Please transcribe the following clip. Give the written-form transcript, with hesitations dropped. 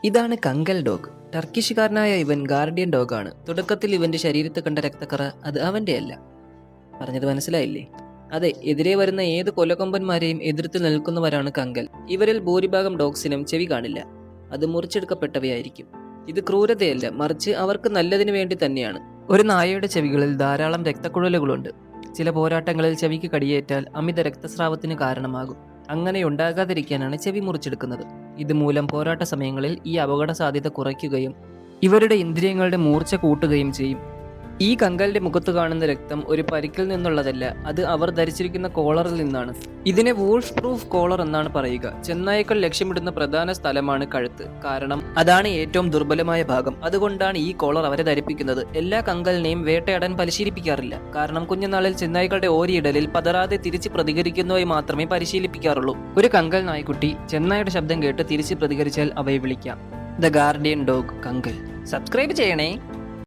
ഇതാണ് Kangal dog. ടർക്കിഷുകാരനായ ഇവൻ guardian ഡോഗാണ്. തുടക്കത്തിൽ ഇവന്റെ ശരീരത്ത് കണ്ട രക്തക്കറ അത് അവന്റെ അല്ല. പറഞ്ഞത് മനസ്സിലായില്ലേ? അതെ, എതിരെ വരുന്ന ഏത് കൊലകൊമ്പന്മാരെയും എതിർത്ത് നിൽക്കുന്നവരാണ് കങ്കൽ. ഇവരിൽ ഭൂരിഭാഗം ഡോഗ്സിനും ചെവി കാണില്ല. അത് മുറിച്ചെടുക്കപ്പെട്ടവയായിരിക്കും. ഇത് ക്രൂരതയല്ല, മറിച്ച് അവർക്ക് നല്ലതിനു വേണ്ടി തന്നെയാണ്. ഒരു നായയുടെ ചെവികളിൽ ധാരാളം രക്തക്കുഴലുകളുണ്ട്. ചില പോരാട്ടങ്ങളിൽ ചെവിക്ക് കടിയേറ്റാൽ അമിത രക്തസ്രാവത്തിന് കാരണമാകും. അങ്ങനെ ഉണ്ടാകാതിരിക്കാനാണ് ചെവി മുറിച്ചെടുക്കുന്നത്. ഇതുമൂലം പോരാട്ട സമയങ്ങളിൽ ഈ അപകട സാധ്യത കുറയ്ക്കുകയും ഇവരുടെ ഇന്ദ്രിയങ്ങളുടെ മൂർച്ച കൂട്ടുകയും ചെയ്യും. ഈ കങ്കലിന്റെ മുഖത്ത് കാണുന്ന രക്തം ഒരു പരിക്കിൽ നിന്നുള്ളതല്ല, അത് അവർ ധരിച്ചിരിക്കുന്ന കോളറിൽ നിന്നാണ്. ഇതിനെ വൂൾഫ് പ്രൂഫ് കോളർ എന്നാണ് പറയുക. ചെന്നായ്ക്കൾ ലക്ഷ്യമിടുന്ന പ്രധാന സ്ഥലമാണ് കഴുത്ത്. കാരണം അതാണ് ഏറ്റവും ദുർബലമായ ഭാഗം. അതുകൊണ്ടാണ് ഈ കോളർ അവരെ ധരിപ്പിക്കുന്നത്. എല്ലാ കങ്കലിനെയും വേട്ടയാടാൻ പരിശീലിപ്പിക്കാറില്ല. കാരണം കുഞ്ഞുനാളിൽ ചെന്നായ്ക്കളുടെ ഓരിയിടലിൽ പതറാതെ തിരിച്ച് പ്രതികരിക്കുന്നവയെ മാത്രമേ പരിശീലിപ്പിക്കാറുള്ളൂ. ഒരു കങ്കൽ നായ്ക്കുട്ടി ചെന്നായുടെ ശബ്ദം കേട്ട് തിരിച്ച് പ്രതികരിച്ചാൽ അവയെ വിളിക്കാം. The guardian dog Kangal. Subscribe ചെയ്യണേ.